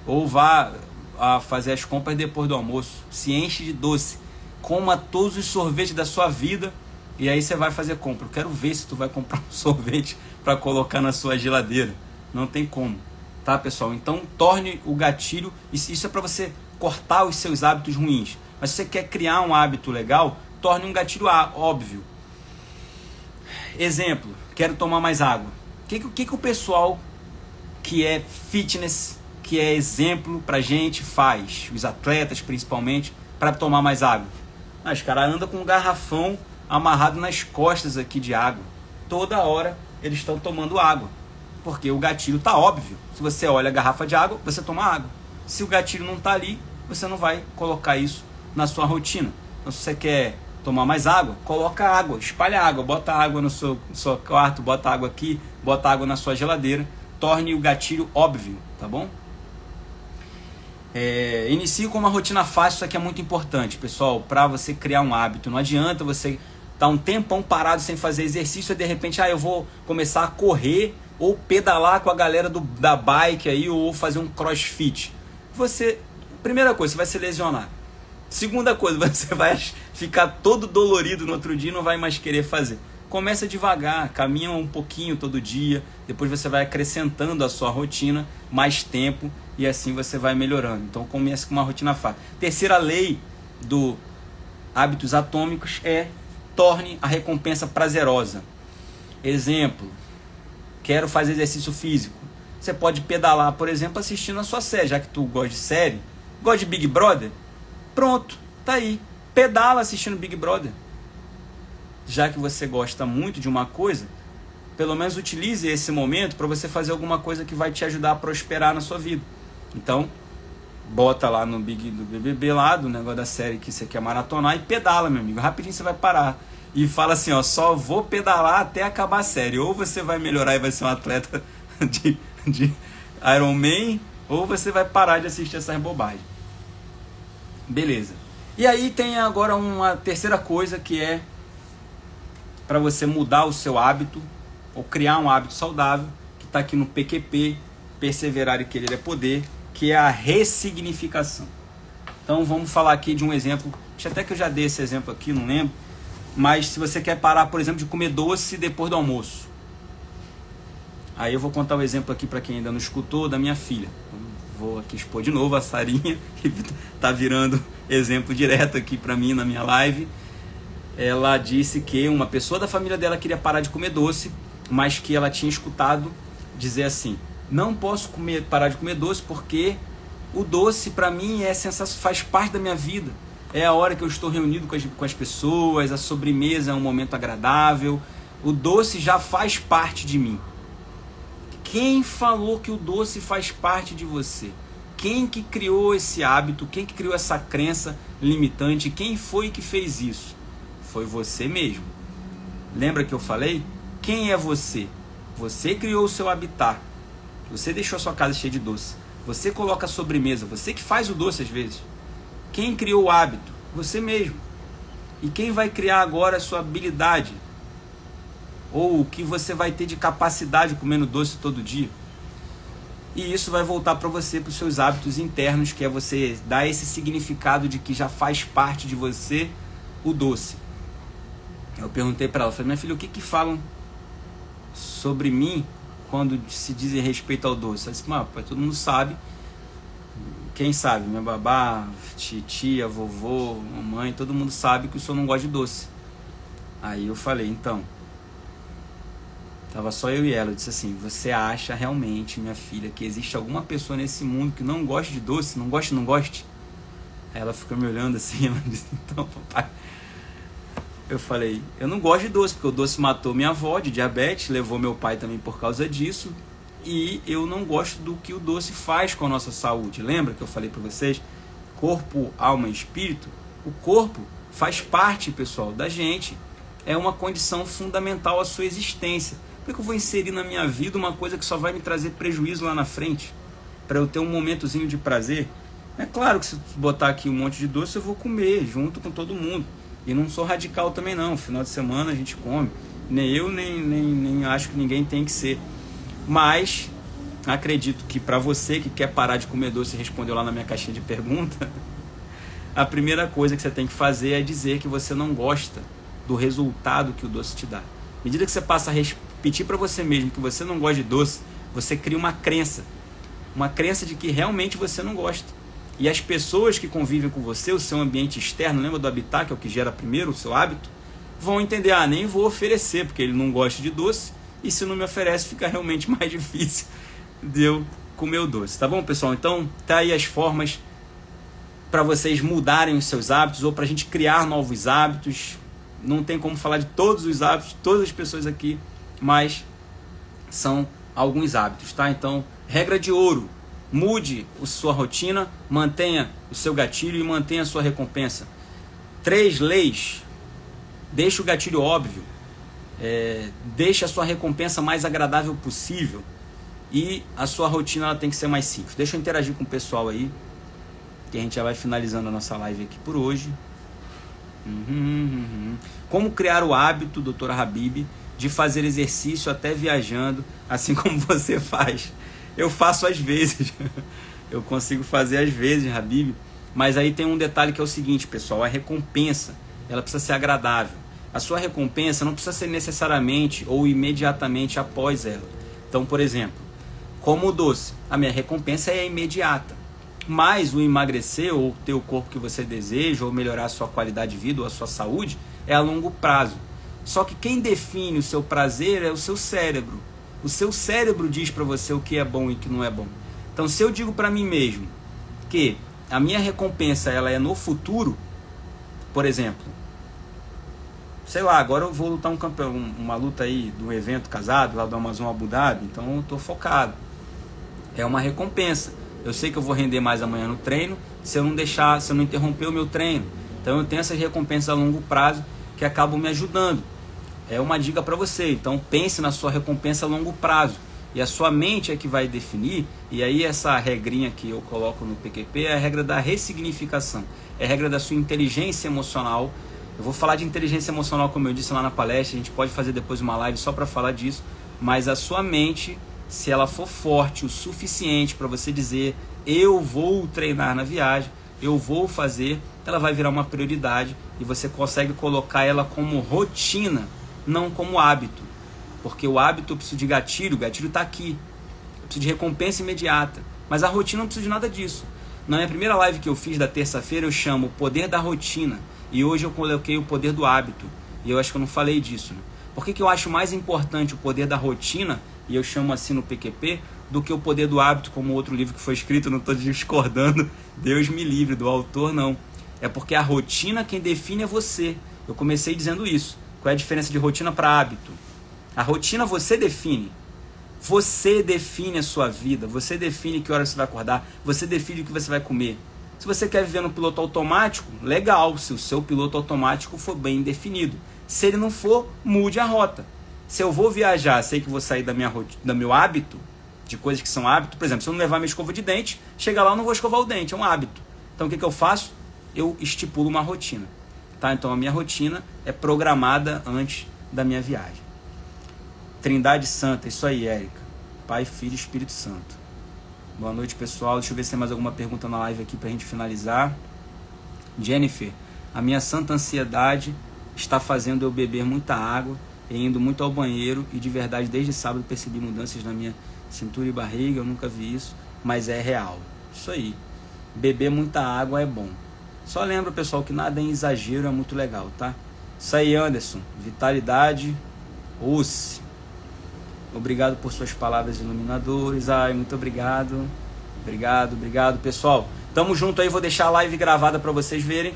Ou vá a fazer as compras depois do almoço. Se enche de doce. Coma todos os sorvetes da sua vida e aí você vai fazer compra. Eu quero ver se tu vai comprar um sorvete para colocar na sua geladeira. Não tem como. Tá, pessoal? Então torne o gatilho. Isso é para você cortar os seus hábitos ruins. Mas se você quer criar um hábito legal, torne um gatilho óbvio. Exemplo, quero tomar mais água. O que o pessoal que é fitness, que é exemplo pra gente faz? Os atletas principalmente, para tomar mais água. Os caras andam com um garrafão amarrado nas costas aqui de água. Toda hora eles estão tomando água. Porque o gatilho tá óbvio. Se você olha a garrafa de água, você toma água. Se o gatilho não tá ali, você não vai colocar isso na sua rotina. Então se você quer tomar mais água, coloca água, espalha água, bota água no seu quarto, bota água aqui, bota água na sua geladeira, torne o gatilho óbvio, tá bom? Inicie com uma rotina fácil, isso aqui é muito importante, pessoal, para você criar um hábito. Não adianta você estar um tempão parado sem fazer exercício e de repente, eu vou começar a correr ou pedalar com a galera da bike aí, ou fazer um crossfit. Primeira coisa, você vai se lesionar. Segunda coisa, você vai ficar todo dolorido no outro dia e não vai mais querer fazer. Começa devagar, caminha um pouquinho todo dia, depois você vai acrescentando a sua rotina, mais tempo, e assim você vai melhorando. Então comece com uma rotina fácil. Terceira lei do hábitos atômicos é: torne a recompensa prazerosa. Exemplo, quero fazer exercício físico. Você pode pedalar, por exemplo, assistindo a sua série, já que tu gosta de série, gosta de Big Brother, pronto, tá aí, pedala assistindo Big Brother. Já que você gosta muito de uma coisa, pelo menos utilize esse momento para você fazer alguma coisa que vai te ajudar a prosperar na sua vida. Então, bota lá no BBB lá, do negócio da série que você quer maratonar, e pedala, meu amigo, rapidinho você vai parar. E fala assim, só vou pedalar até acabar a série. Ou você vai melhorar e vai ser um atleta de Iron Man, ou você vai parar de assistir essas bobagens. Beleza. E aí tem agora uma terceira coisa, que é para você mudar o seu hábito, ou criar um hábito saudável, que está aqui no PQP, Perseverar e Querer é Poder, que é a ressignificação. Então vamos falar aqui de um exemplo, acho até que eu já dei esse exemplo aqui, não lembro, mas se você quer parar, por exemplo, de comer doce depois do almoço. Aí eu vou contar o exemplo aqui para quem ainda não escutou, da minha filha. Vou aqui expor de novo a Sarinha, que está virando exemplo direto aqui para mim na minha live. Ela disse que uma pessoa da família dela queria parar de comer doce, mas que ela tinha escutado dizer assim: não posso parar de comer doce porque o doce para mim faz parte da minha vida. É a hora que eu estou reunido com as pessoas, a sobremesa é um momento agradável, o doce já faz parte de mim. Quem falou que o doce faz parte de você? Quem que criou esse hábito? Quem que criou essa crença limitante? Quem foi que fez isso? Foi você mesmo. Lembra que eu falei? Quem é você? Você criou o seu habitat. Você deixou a sua casa cheia de doce. Você coloca a sobremesa. Você que faz o doce às vezes. Quem criou o hábito? Você mesmo. E quem vai criar agora a sua habilidade? Ou o que você vai ter de capacidade comendo doce todo dia? E isso vai voltar para você, para os seus hábitos internos, que é você dar esse significado de que já faz parte de você o doce. Eu perguntei para ela, falei: minha filha, o que falam sobre mim quando se dizem respeito ao doce? Ela disse: pai, todo mundo sabe. Quem sabe? Minha babá, tia, vovô, mamãe, todo mundo sabe que o senhor não gosta de doce. Aí eu falei: então, tava só eu e ela. Eu disse assim: você acha realmente, minha filha, que existe alguma pessoa nesse mundo que não gosta de doce? Não goste? Aí ela ficou me olhando assim, ela disse: então, papai. Eu falei: eu não gosto de doce, porque o doce matou minha avó de diabetes, levou meu pai também por causa disso, e eu não gosto do que o doce faz com a nossa saúde. Lembra que eu falei para vocês? Corpo, alma e espírito. O corpo faz parte, pessoal, da gente. É uma condição fundamental à sua existência. Por que eu vou inserir na minha vida uma coisa que só vai me trazer prejuízo lá na frente? Para eu ter um momentozinho de prazer? É claro que se botar aqui um monte de doce, eu vou comer junto com todo mundo. E não sou radical também não, final de semana a gente come, nem eu, nem acho que ninguém tem que ser. Mas acredito que para você que quer parar de comer doce e respondeu lá na minha caixinha de pergunta, a primeira coisa que você tem que fazer é dizer que você não gosta do resultado que o doce te dá. À medida que você passa a repetir para você mesmo que você não gosta de doce, você cria uma crença de que realmente você não gosta. E as pessoas que convivem com você, o seu ambiente externo, lembra do habitat, que é o que gera primeiro o seu hábito, vão entender: nem vou oferecer, porque ele não gosta de doce, e se não me oferece, fica realmente mais difícil de eu comer o doce. Tá bom, pessoal? Então, tá aí as formas para vocês mudarem os seus hábitos, ou para a gente criar novos hábitos. Não tem como falar de todos os hábitos, todas as pessoas aqui, mas são alguns hábitos, tá? Então, regra de ouro: mude a sua rotina, mantenha o seu gatilho e mantenha a sua recompensa. 3 leis: deixe o gatilho óbvio, deixe a sua recompensa mais agradável possível, e a sua rotina ela tem que ser mais simples. Deixa eu interagir com o pessoal aí. que a gente já vai finalizando a nossa live aqui por hoje. Como criar o hábito, doutora Habib, de fazer exercício até viajando, assim como você faz? Eu faço às vezes. Eu consigo fazer às vezes, Habib. Mas aí tem um detalhe que é o seguinte, pessoal. A recompensa, ela precisa ser agradável. A sua recompensa não precisa ser necessariamente ou imediatamente após ela. Então, por exemplo, como o doce, a minha recompensa é imediata. Mas o emagrecer ou ter o corpo que você deseja ou melhorar a sua qualidade de vida ou a sua saúde é a longo prazo. Só que quem define o seu prazer é o seu cérebro. O seu cérebro diz para você o que é bom e o que não é bom. Então, se eu digo para mim mesmo que a minha recompensa ela é no futuro, por exemplo, sei lá, agora eu vou lutar uma luta aí do evento casado lá do Amazon Abu Dhabi, então eu estou focado. É uma recompensa. Eu sei que eu vou render mais amanhã no treino se eu não interromper o meu treino. Então eu tenho essas recompensas a longo prazo que acabam me ajudando. É uma dica para você. Então pense na sua recompensa a longo prazo. E a sua mente é que vai definir. E aí essa regrinha que eu coloco no PQP é a regra da ressignificação. É a regra da sua inteligência emocional. Eu vou falar de inteligência emocional, como eu disse lá na palestra. A gente pode fazer depois uma live só para falar disso. Mas a sua mente, se ela for forte o suficiente para você dizer eu vou treinar na viagem, eu vou fazer, ela vai virar uma prioridade e você consegue colocar ela como rotina, não como hábito. Porque o hábito eu preciso de gatilho, o gatilho está aqui. Eu preciso de recompensa imediata. Mas a rotina não precisa de nada disso. Na minha primeira live que eu fiz da terça-feira eu chamo o poder da rotina. E hoje eu coloquei o poder do hábito. E eu acho que eu não falei disso, né? Por que eu acho mais importante o poder da rotina, e eu chamo assim no PQP, do que o poder do hábito, como outro livro que foi escrito, não estou discordando, Deus me livre, do autor não. É porque a rotina quem define é você. Eu comecei dizendo isso. Qual é a diferença de rotina para hábito? A rotina você define. Você define a sua vida, você define que hora você vai acordar, você define o que você vai comer. Se você quer viver no piloto automático, legal, se o seu piloto automático for bem definido. Se ele não for, mude a rota. Se eu vou viajar, sei que vou sair do meu hábito, de coisas que são hábito, por exemplo, se eu não levar minha escova de dente, chegar lá eu não vou escovar o dente, é um hábito. Então o que eu faço? Eu estipulo uma rotina. Tá? Então a minha rotina é programada antes da minha viagem. Trindade Santa, isso aí, Érica. Pai, Filho e Espírito Santo. Boa noite, pessoal. Deixa eu ver se tem mais alguma pergunta na live aqui pra gente finalizar. Jennifer, a minha santa ansiedade está fazendo eu beber muita água e indo muito ao banheiro e de verdade desde sábado percebi mudanças na minha cintura e barriga, eu nunca vi isso, mas é real. Isso aí. Beber muita água é bom. Só lembra, pessoal, que nada em exagero é muito legal, tá? Isso aí, Anderson. Vitalidade. Usse. Obrigado por suas palavras iluminadoras. Ai, muito obrigado. Obrigado, pessoal. Tamo junto aí, vou deixar a live gravada para vocês verem.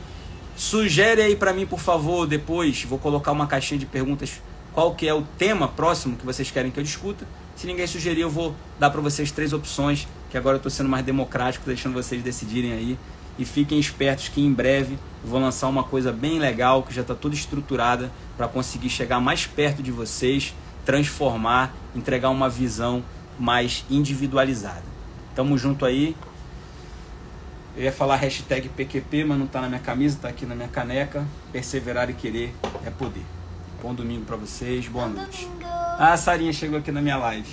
Sugere aí para mim, por favor, depois. Vou colocar uma caixinha de perguntas. Qual que é o tema próximo que vocês querem que eu discuta? Se ninguém sugerir, eu vou dar para vocês 3 opções, que agora eu tô sendo mais democrático, deixando vocês decidirem aí. E fiquem espertos que em breve eu vou lançar uma coisa bem legal, que já está toda estruturada para conseguir chegar mais perto de vocês, transformar, entregar uma visão mais individualizada. Tamo junto aí. Eu ia falar hashtag PQP, mas não tá na minha camisa, tá aqui na minha caneca. Perseverar e querer é poder. Bom domingo para vocês, boa noite. Ah, a Sarinha chegou aqui na minha live.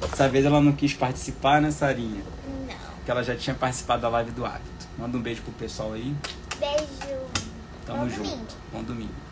Dessa vez ela não quis participar, né, Sarinha? Não. Porque ela já tinha participado da live do hábito. Manda um beijo pro pessoal aí. Beijo. Tamo Bom junto. domingo. Bom domingo.